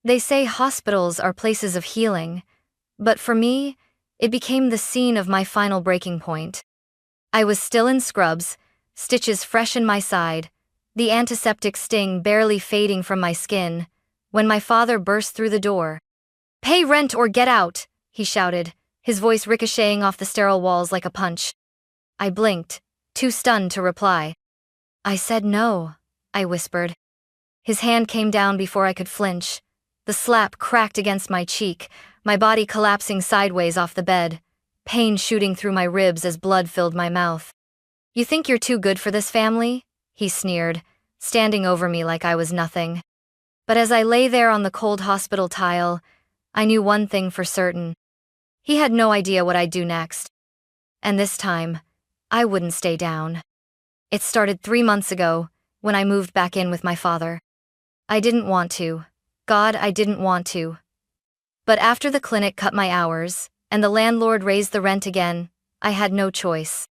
They say hospitals are places of healing, but for me, it became the scene of my final breaking point. I was still in scrubs, stitches fresh in my side, the antiseptic sting barely fading from my skin, when my father burst through the door. "Pay rent or get out," he shouted, his voice ricocheting off the sterile walls like a punch. I blinked, too stunned to reply. "I said no," I whispered. His hand came down before I could flinch. The slap cracked against my cheek, my body collapsing sideways off the bed, pain shooting through my ribs as blood filled my mouth. "You think you're too good for this family?" he sneered, standing over me like I was nothing. But as I lay there on the cold hospital tile, I knew one thing for certain. He had no idea what I'd do next. And this time, I wouldn't stay down. It started 3 months ago, when I moved back in with my father. I didn't want to. God, I didn't want to. But after the clinic cut my hours, and the landlord raised the rent again, I had no choice.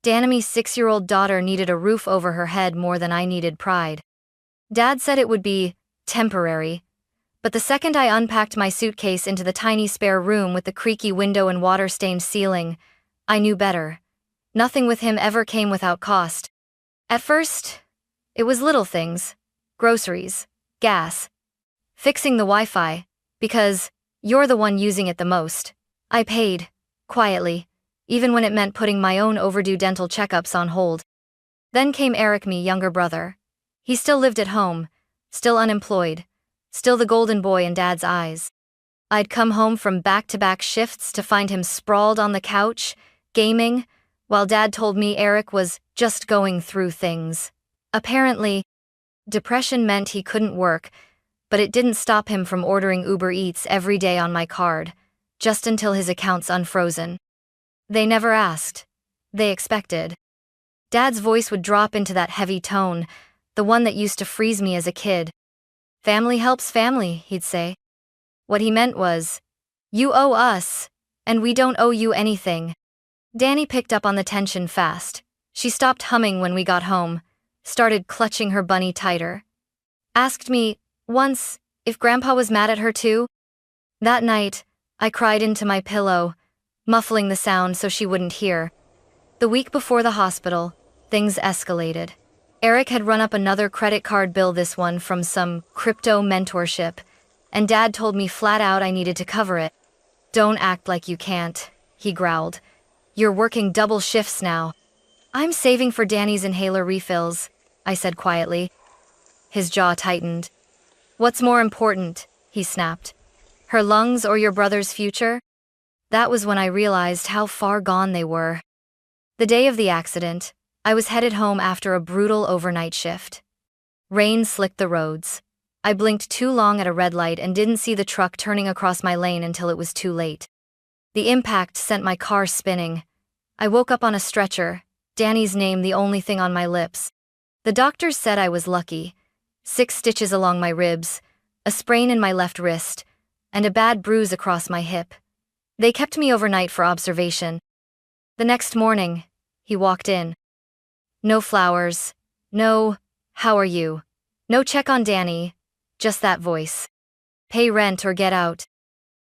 Danime's 6-year-old daughter needed a roof over her head more than I needed pride. Dad said it would be temporary, but the second I unpacked my suitcase into the tiny spare room with the creaky window and water-stained ceiling, I knew better. Nothing with him ever came without cost. At first, it was little things, groceries, gas, fixing the Wi-Fi, because you're the one using it the most. I paid, quietly, even when it meant putting my own overdue dental checkups on hold. Then came Eric, me younger brother. He still lived at home, still unemployed, still the golden boy in Dad's eyes. I'd come home from back-to-back shifts to find him sprawled on the couch, gaming, while Dad told me Eric was just going through things. Apparently, depression meant he couldn't work, but it didn't stop him from ordering Uber Eats every day on my card, just until his account's unfrozen. They never asked. They expected. Dad's voice would drop into that heavy tone, the one that used to freeze me as a kid. "Family helps family," he'd say. What he meant was, "You owe us, and we don't owe you anything." Danny picked up on the tension fast. She stopped humming when we got home, started clutching her bunny tighter. Asked me, once, if Grandpa was mad at her too. That night, I cried into my pillow, muffling the sound so she wouldn't hear. The week before the hospital, things escalated. Eric had run up another credit card bill, this one from some crypto mentorship, and Dad told me flat out I needed to cover it. "Don't act like you can't," he growled. "You're working double shifts now." "I'm saving for Danny's inhaler refills," I said quietly. His jaw tightened. "What's more important?" he snapped. "Her lungs or your brother's future?" That was when I realized how far gone they were. The day of the accident, I was headed home after a brutal overnight shift. Rain slicked the roads. I blinked too long at a red light and didn't see the truck turning across my lane until it was too late. The impact sent my car spinning. I woke up on a stretcher, Danny's name the only thing on my lips. The doctors said I was lucky. 6 stitches along my ribs, a sprain in my left wrist, and a bad bruise across my hip. They kept me overnight for observation. The next morning, he walked in. No flowers, no, "How are you?" No check on Danny, just that voice. "Pay rent or get out."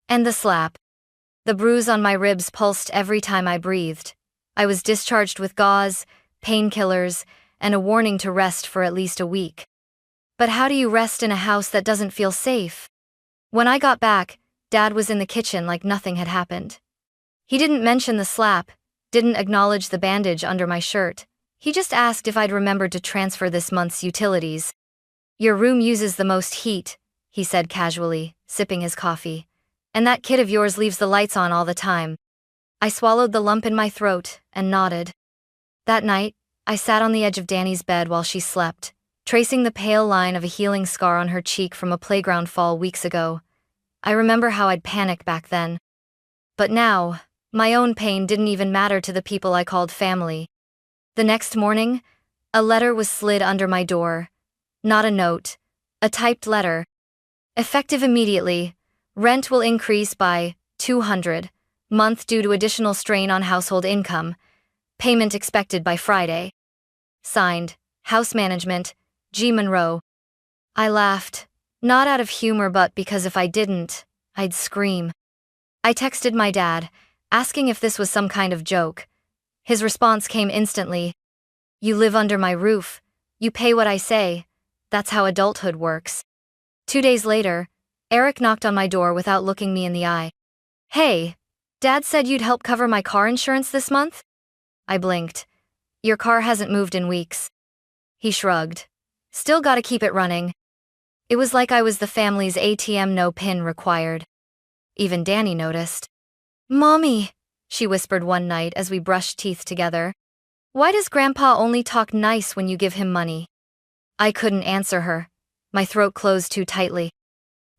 And the slap. The bruise on my ribs pulsed every time I breathed. I was discharged with gauze, painkillers, and a warning to rest for at least a week. But how do you rest in a house that doesn't feel safe? When I got back, Dad was in the kitchen like nothing had happened. He didn't mention the slap, didn't acknowledge the bandage under my shirt. He just asked if I'd remembered to transfer this month's utilities. "Your room uses the most heat," he said casually, sipping his coffee. "And that kid of yours leaves the lights on all the time." I swallowed the lump in my throat and nodded. That night, I sat on the edge of Danny's bed while she slept, tracing the pale line of a healing scar on her cheek from a playground fall weeks ago. I remember how I'd panicked back then. But now, my own pain didn't even matter to the people I called family. The next morning, a letter was slid under my door. Not a note, a typed letter. "Effective immediately, rent will increase by $200 month due to additional strain on household income. Payment expected by Friday. Signed, House Management, G. Monroe." I laughed. Not out of humor, but because if I didn't, I'd scream. I texted my dad, asking if this was some kind of joke. His response came instantly. You live under my roof. You pay what I say. That's how adulthood works. 2 days later, Eric knocked on my door without looking me in the eye. Hey, Dad said you'd help cover my car insurance this month? I blinked. Your car hasn't moved in weeks. He shrugged. Still gotta keep it running. It was like I was the family's ATM, no PIN required. Even Danny noticed. Mommy, she whispered one night as we brushed teeth together. Why does Grandpa only talk nice when you give him money? I couldn't answer her. My throat closed too tightly.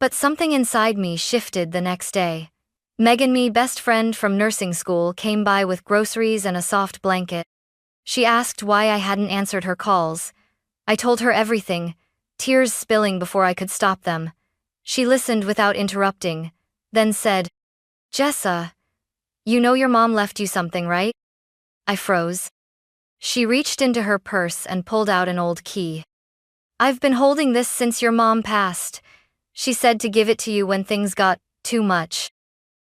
But something inside me shifted the next day. Megan, me best friend from nursing school, came by with groceries and a soft blanket. She asked why I hadn't answered her calls. I told her everything, tears spilling before I could stop them. She listened without interrupting, then said, Jessa, you know your mom left you something, right? I froze. She reached into her purse and pulled out an old key. I've been holding this since your mom passed. She said to give it to you when things got too much.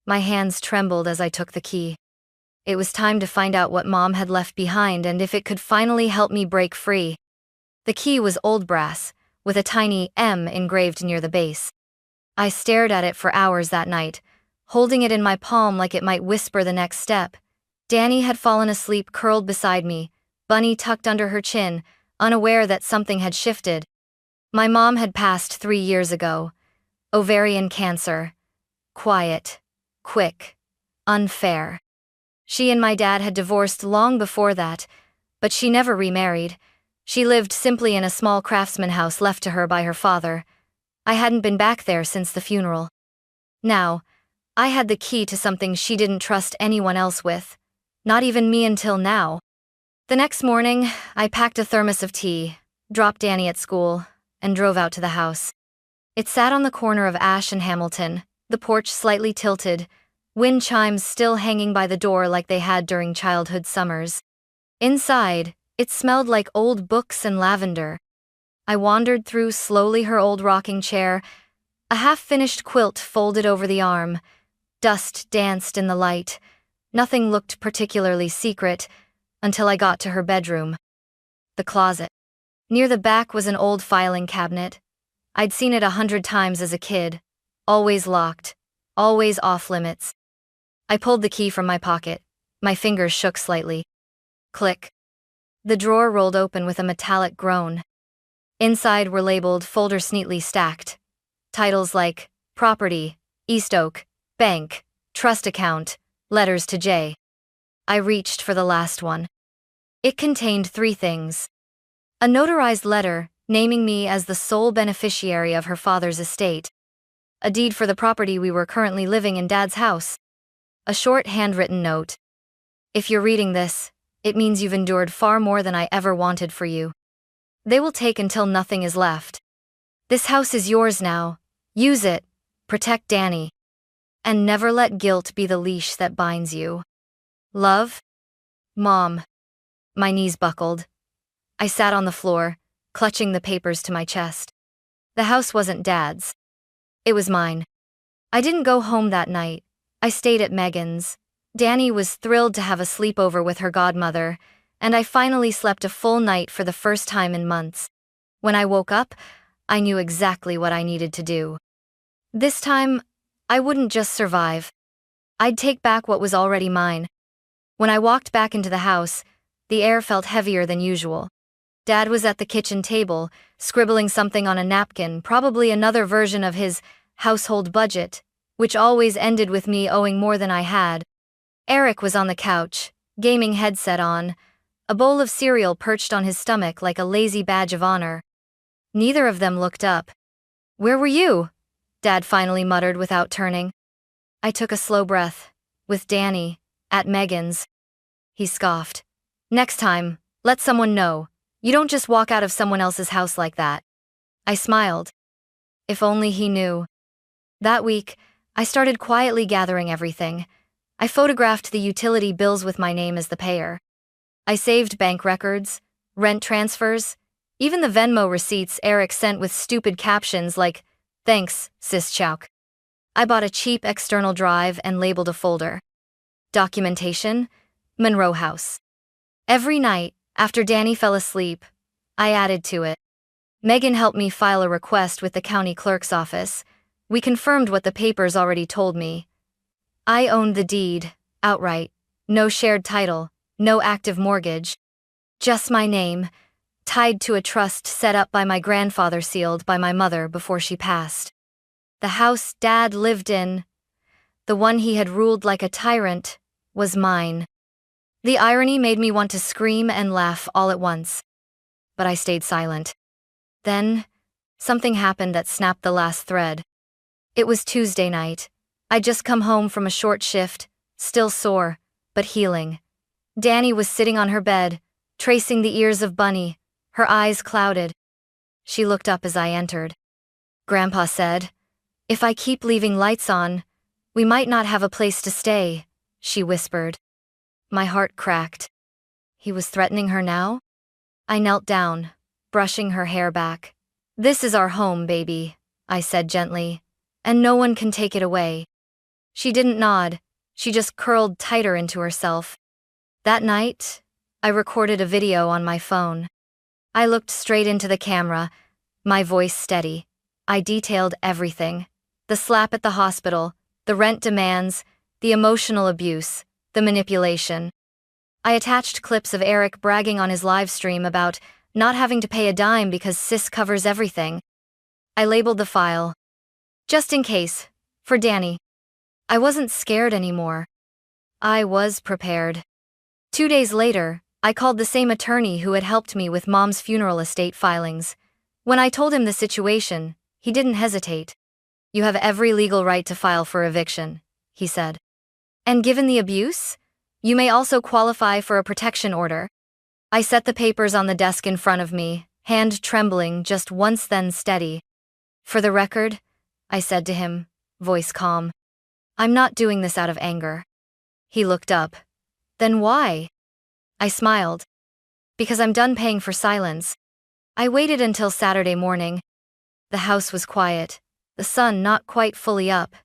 My hands trembled as I took the key. It was time to find out what Mom had left behind and if it could finally help me break free. The key was old brass, with a tiny M engraved near the base. I stared at it for hours that night, holding it in my palm like it might whisper the next step. Danny had fallen asleep curled beside me, Bunny tucked under her chin, unaware that something had shifted. My mom had passed 3 years ago. Ovarian cancer. Quiet. Quick. Unfair. She and my dad had divorced long before that, but she never remarried. She lived simply in a small craftsman house left to her by her father. I hadn't been back there since the funeral. Now, I had the key to something she didn't trust anyone else with. Not even me until now. The next morning, I packed a thermos of tea, dropped Danny at school, and drove out to the house. It sat on the corner of Ash and Hamilton, the porch slightly tilted, wind chimes still hanging by the door like they had during childhood summers. Inside, it smelled like old books and lavender. I wandered through slowly her old rocking chair, a half-finished quilt folded over the arm. Dust danced in the light. Nothing looked particularly secret until I got to her bedroom. The closet. Near the back was an old filing cabinet. I'd seen it 100 times as a kid. Always locked. Always off-limits. I pulled the key from my pocket. My fingers shook slightly. Click. The drawer rolled open with a metallic groan. Inside were labeled folders neatly stacked. Titles like Property, East Oak, Bank, Trust Account, Letters to J. I reached for the last one. It contained 3 things. A notarized letter naming me as the sole beneficiary of her father's estate. A deed for the property we were currently living in Dad's house. A short handwritten note. If you're reading this, it means you've endured far more than I ever wanted for you. They will take until nothing is left. This house is yours now. Use it. Protect Danny. And never let guilt be the leash that binds you. Love? Mom. My knees buckled. I sat on the floor, clutching the papers to my chest. The house wasn't Dad's. It was mine. I didn't go home that night. I stayed at Megan's. Danny was thrilled to have a sleepover with her godmother, and I finally slept a full night for the first time in months. When I woke up, I knew exactly what I needed to do. This time, I wouldn't just survive. I'd take back what was already mine. When I walked back into the house, the air felt heavier than usual. Dad was at the kitchen table, scribbling something on a napkin, probably another version of his household budget, which always ended with me owing more than I had. Eric was on the couch, gaming headset on, a bowl of cereal perched on his stomach like a lazy badge of honor. Neither of them looked up. "Where were you?" Dad finally muttered without turning. I took a slow breath. "With Danny, at Megan's." He scoffed. "Next time, let someone know. You don't just walk out of someone else's house like that." I smiled. If only he knew. That week, I started quietly gathering everything. I photographed the utility bills with my name as the payer. I saved bank records, rent transfers, even the Venmo receipts Eric sent with stupid captions like, Thanks, sis Chowk. I bought a cheap external drive and labeled a folder. Documentation, Monroe House. Every night, after Danny fell asleep, I added to it. Megan helped me file a request with the county clerk's office. We confirmed what the papers already told me. I owned the deed, outright. No shared title, no active mortgage. Just my name, tied to a trust set up by my grandfather, sealed by my mother before she passed. The house Dad lived in, the one he had ruled like a tyrant, was mine. The irony made me want to scream and laugh all at once. But I stayed silent. Then, something happened that snapped the last thread. It was Tuesday night. I'd just come home from a short shift, still sore, but healing. Danny was sitting on her bed, tracing the ears of Bunny, her eyes clouded. She looked up as I entered. Grandpa said, "If I keep leaving lights on, we might not have a place to stay," she whispered. My heart cracked. He was threatening her now? I knelt down, brushing her hair back. "This is our home, baby," I said gently, "and no one can take it away." She didn't nod, she just curled tighter into herself. That night, I recorded a video on my phone. I looked straight into the camera, my voice steady. I detailed everything. The slap at the hospital, the rent demands, the emotional abuse, the manipulation. I attached clips of Eric bragging on his live stream about not having to pay a dime because sis covers everything. I labeled the file, just in case, for Danny. I wasn't scared anymore. I was prepared. 2 days later, I called the same attorney who had helped me with Mom's funeral estate filings. When I told him the situation, he didn't hesitate. "You have every legal right to file for eviction," he said. "And given the abuse, you may also qualify for a protection order." I set the papers on the desk in front of me, hand trembling just once, then steady. "For the record," I said to him, voice calm, "I'm not doing this out of anger." He looked up. "Then why?" I smiled. "Because I'm done paying for silence." I waited until Saturday morning. The house was quiet, the sun not quite fully up.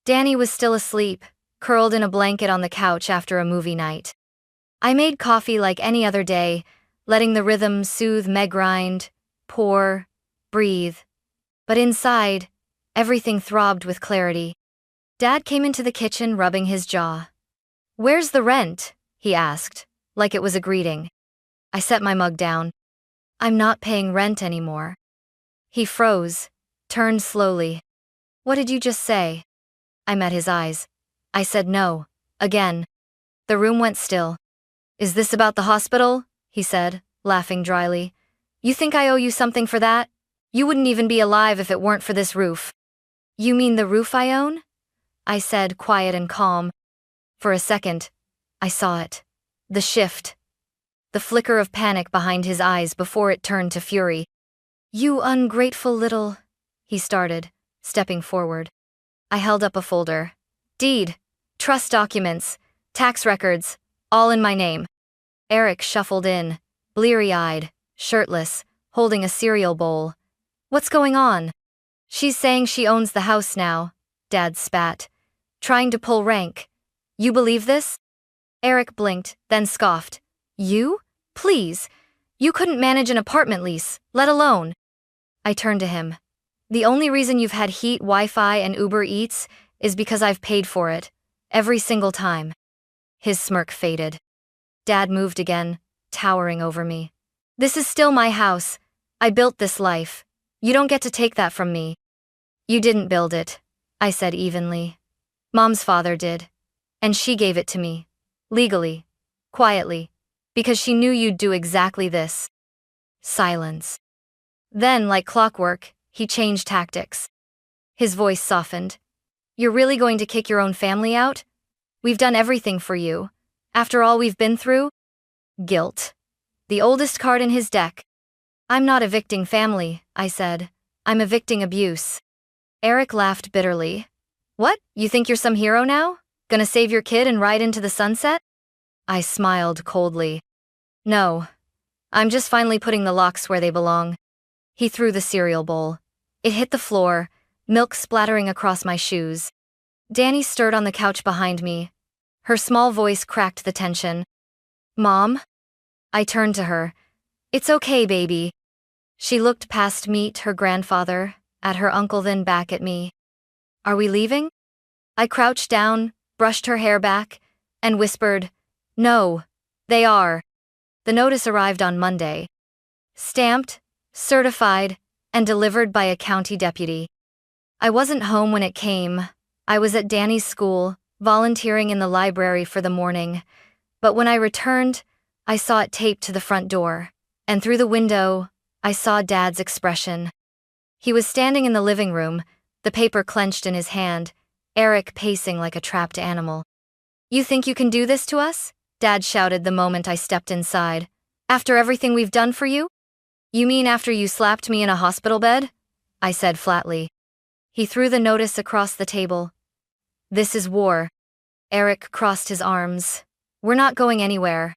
Danny was still asleep, curled in a blanket on the couch after a movie night. I made coffee like any other day, letting the rhythm soothe me, grind, pour, breathe. But inside, everything throbbed with clarity. Dad came into the kitchen rubbing his jaw. "Where's the rent?" he asked, like it was a greeting. I set my mug down. "I'm not paying rent anymore." He froze, turned slowly. "What did you just say?" I met his eyes. I said no, again. The room went still. "Is this about the hospital?" he said, laughing dryly. "You think I owe you something for that? You wouldn't even be alive if it weren't for this roof." "You mean the roof I own?" I said, quiet and calm. For a second, I saw it. The shift. The flicker of panic behind his eyes before it turned to fury. "You ungrateful little," he started, stepping forward. I held up a folder. "Deed, trust documents, tax records, all in my name." Eric shuffled in, bleary-eyed, shirtless, holding a cereal bowl. "What's going on?" "She's saying she owns the house now," Dad spat, trying to pull rank. "You believe this?" Eric blinked, then scoffed. "You? Please. You couldn't manage an apartment lease, let alone." I turned to him. "The only reason you've had heat, Wi-Fi, and Uber Eats is because I've paid for it. Every single time." His smirk faded. Dad moved again, towering over me. "This is still my house. I built this life. You don't get to take that from me." "You didn't build it," I said evenly. "Mom's father did. And she gave it to me. Legally. Quietly. Because she knew you'd do exactly this." Silence. Then, like clockwork, he changed tactics. His voice softened. "You're really going to kick your own family out? We've done everything for you. After all we've been through?" Guilt. The oldest card in his deck. "I'm not evicting family," I said. "I'm evicting abuse." Eric laughed bitterly. "What, you think you're some hero now? Gonna save your kid and ride into the sunset?" I smiled coldly. "No. I'm just finally putting the locks where they belong." He threw the cereal bowl. It hit the floor, milk splattering across my shoes. Danny stirred on the couch behind me. Her small voice cracked the tension. "Mom?" I turned to her. "It's okay, baby." She looked past me to her grandfather, at her uncle, then back at me. "Are we leaving?" I crouched down, brushed her hair back, and whispered, "No, they are." The notice arrived on Monday. Stamped, certified, and delivered by a county deputy. I wasn't home when it came. I was at Danny's school, volunteering in the library for the morning. But when I returned, I saw it taped to the front door. And through the window, I saw Dad's expression. He was standing in the living room, the paper clenched in his hand, Eric pacing like a trapped animal. "You think you can do this to us?" Dad shouted the moment I stepped inside. "After everything we've done for you?" "You mean after you slapped me in a hospital bed?" I said flatly. He threw the notice across the table. "This is war." Eric crossed his arms. "We're not going anywhere."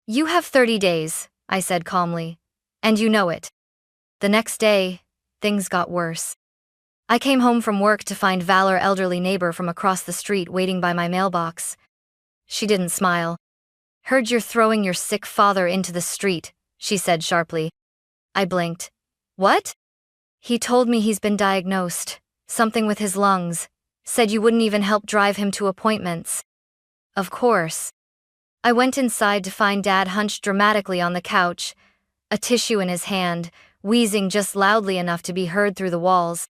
"You have 30 days, I said calmly. "And you know it." The next day, things got worse. I came home from work to find Val, our elderly neighbor from across the street, waiting by my mailbox. She didn't smile. "Heard you're throwing your sick father into the street," she said sharply. I blinked. "What?" "He told me he's been diagnosed. Something with his lungs. Said you wouldn't even help drive him to appointments." Of course. I went inside to find Dad hunched dramatically on the couch, a tissue in his hand, wheezing just loudly enough to be heard through the walls.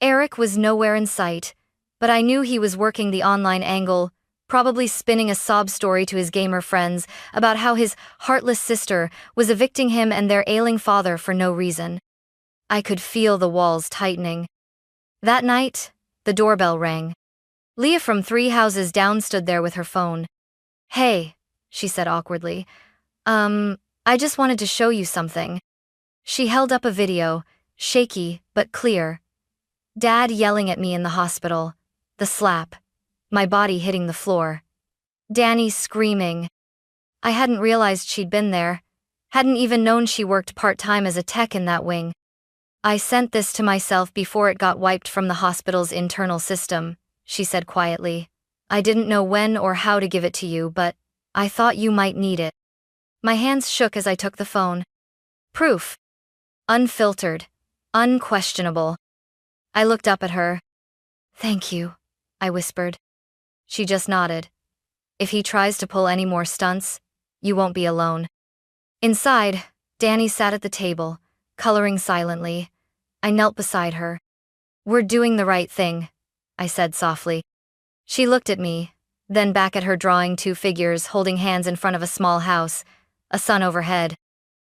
Eric was nowhere in sight, but I knew he was working the online angle, probably spinning a sob story to his gamer friends about how his heartless sister was evicting him and their ailing father for no reason. I could feel the walls tightening. That night, the doorbell rang. Leah from 3 houses down stood there with her phone. "Hey," she said awkwardly. I just wanted to show you something." She held up a video, shaky but clear. Dad yelling at me in the hospital. The slap. My body hitting the floor. Danny screaming. I hadn't realized she'd been there. Hadn't even known she worked part-time as a tech in that wing. "I sent this to myself before it got wiped from the hospital's internal system," she said quietly. "I didn't know when or how to give it to you, but I thought you might need it." My hands shook as I took the phone. Proof. Unfiltered. Unquestionable. I looked up at her. "Thank you," I whispered. She just nodded. "If he tries to pull any more stunts, you won't be alone." Inside, Danny sat at the table, coloring silently. I knelt beside her. "We're doing the right thing," I said softly. She looked at me, then back at her, drawing 2 figures holding hands in front of a small house, a sun overhead.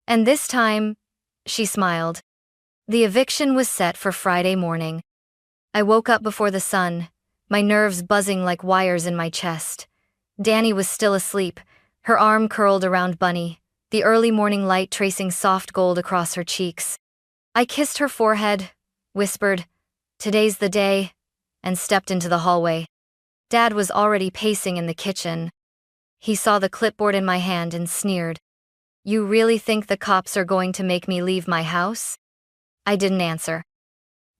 And this time, she smiled. The eviction was set for Friday morning. I woke up before the sun, my nerves buzzing like wires in my chest. Danny was still asleep, her arm curled around Bunny, the early morning light tracing soft gold across her cheeks. I kissed her forehead, whispered, "Today's the day," and stepped into the hallway. Dad was already pacing in the kitchen. He saw the clipboard in my hand and sneered. "You really think the cops are going to make me leave my house?" I didn't answer.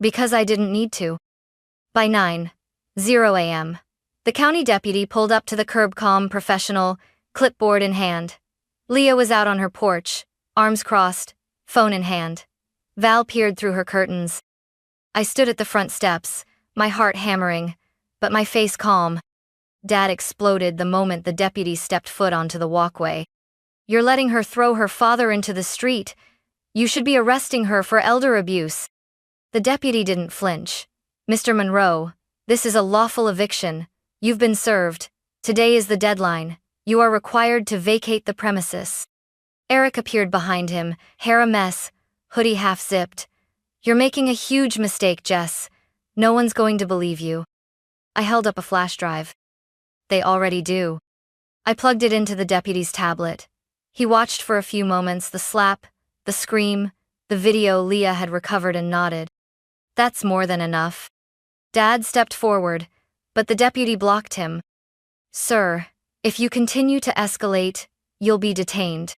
Because I didn't need to. By 9:00 a.m., the county deputy pulled up to the curb, calm, professional, clipboard in hand. Leah was out on her porch, arms crossed, phone in hand. Val peered through her curtains. I stood at the front steps, my heart hammering, but my face calm. Dad exploded the moment the deputy stepped foot onto the walkway. "You're letting her throw her father into the street. You should be arresting her for elder abuse." The deputy didn't flinch. "Mr. Monroe, this is a lawful eviction. You've been served. Today is the deadline. You are required to vacate the premises." Eric appeared behind him, hair a mess, hoodie half-zipped. "You're making a huge mistake, Jess. No one's going to believe you." I held up a flash drive. "They already do." I plugged it into the deputy's tablet. He watched for a few moments, the slap, the scream, the video Leah had recovered, and nodded. "That's more than enough." Dad stepped forward, but the deputy blocked him. "Sir, if you continue to escalate, you'll be detained."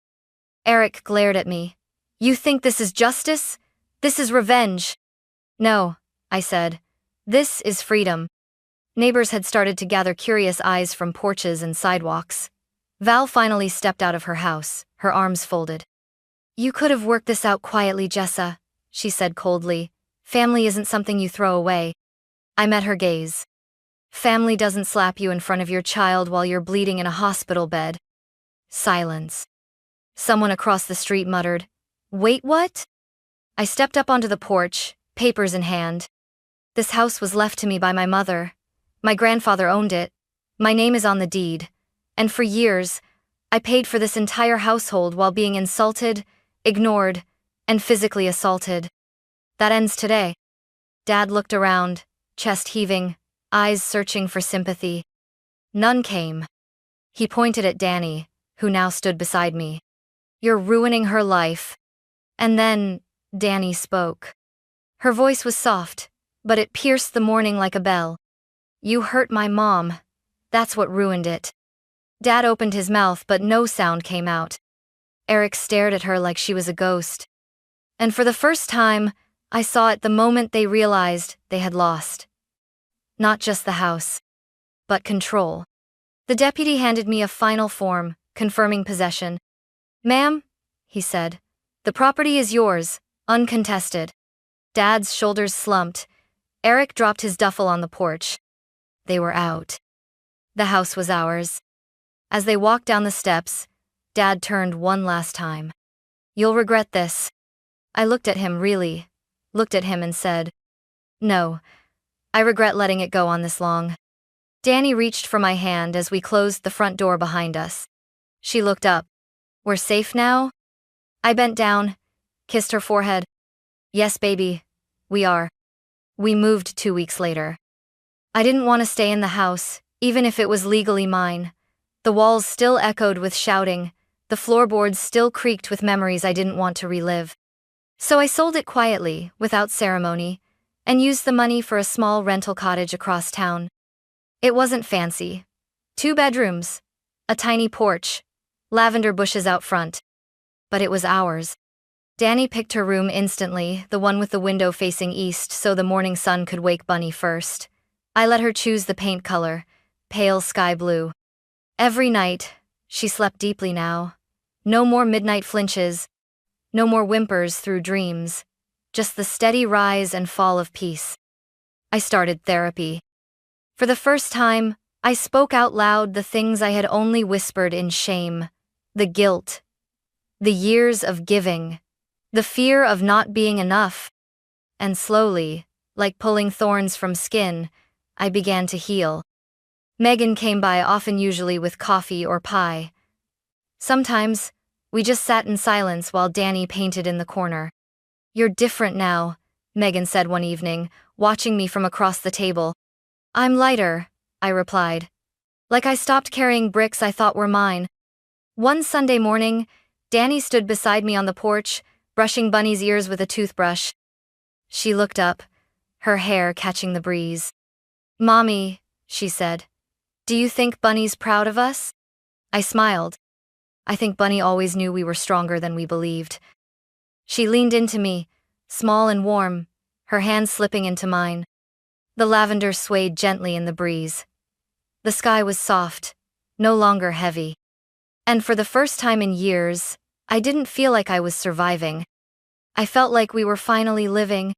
Eric glared at me. "You think this is justice? This is revenge." "No," I said. This is freedom. Neighbors had started to gather curious eyes from porches and sidewalks. Val finally stepped out of her house, her arms folded. You could have worked this out quietly, Jessa, she said coldly. Family isn't something you throw away. I met her gaze. Family doesn't slap you in front of your child while you're bleeding in a hospital bed. Silence. Someone across the street muttered, Wait, what? I stepped up onto the porch, papers in hand. This house was left to me by my mother. My grandfather owned it. My name is on the deed. And for years, I paid for this entire household while being insulted, ignored, and physically assaulted. That ends today. Dad looked around, chest heaving, eyes searching for sympathy. None came. He pointed at Danny, who now stood beside me. You're ruining her life. And then, Danny spoke. Her voice was soft, but it pierced the morning like a bell. You hurt my mom. That's what ruined it. Dad opened his mouth, but no sound came out. Eric stared at her like she was a ghost. And for the first time, I saw it the moment they realized they had lost. Not just the house, but control. The deputy handed me a final form, confirming possession. Ma'am, he said, the property is yours, uncontested. Dad's shoulders slumped. Eric dropped his duffel on the porch. They were out. The house was ours. As they walked down the steps, Dad turned one last time. You'll regret this. I looked at him and said, No, I regret letting it go on this long. Danny reached for my hand as we closed the front door behind us. She looked up. We're safe now? I bent down, kissed her forehead. Yes, baby, we are. We moved 2 weeks later. I didn't want to stay in the house, even if it was legally mine. The walls still echoed with shouting, the floorboards still creaked with memories I didn't want to relive. So I sold it quietly, without ceremony, and used the money for a small rental cottage across town. It wasn't fancy. 2 bedrooms, a tiny porch, lavender bushes out front. But it was ours. Danny picked her room instantly, the one with the window facing east so the morning sun could wake Bunny first. I let her choose the paint color, pale sky blue. Every night, she slept deeply now. No more midnight flinches, no more whimpers through dreams, just the steady rise and fall of peace. I started therapy. For the first time, I spoke out loud the things I had only whispered in shame. The guilt. The years of giving. The fear of not being enough. And slowly, like pulling thorns from skin, I began to heal. Megan came by often, usually with coffee or pie. Sometimes, we just sat in silence while Danny painted in the corner. You're different now, Megan said one evening, watching me from across the table. I'm lighter, I replied. Like I stopped carrying bricks I thought were mine. One Sunday morning, Danny stood beside me on the porch, brushing Bunny's ears with a toothbrush. She looked up, her hair catching the breeze. Mommy, she said, do you think Bunny's proud of us? I smiled. I think Bunny always knew we were stronger than we believed. She leaned into me, small and warm, her hand slipping into mine. The lavender swayed gently in the breeze. The sky was soft, no longer heavy. And for the first time in years, I didn't feel like I was surviving. I felt like we were finally living.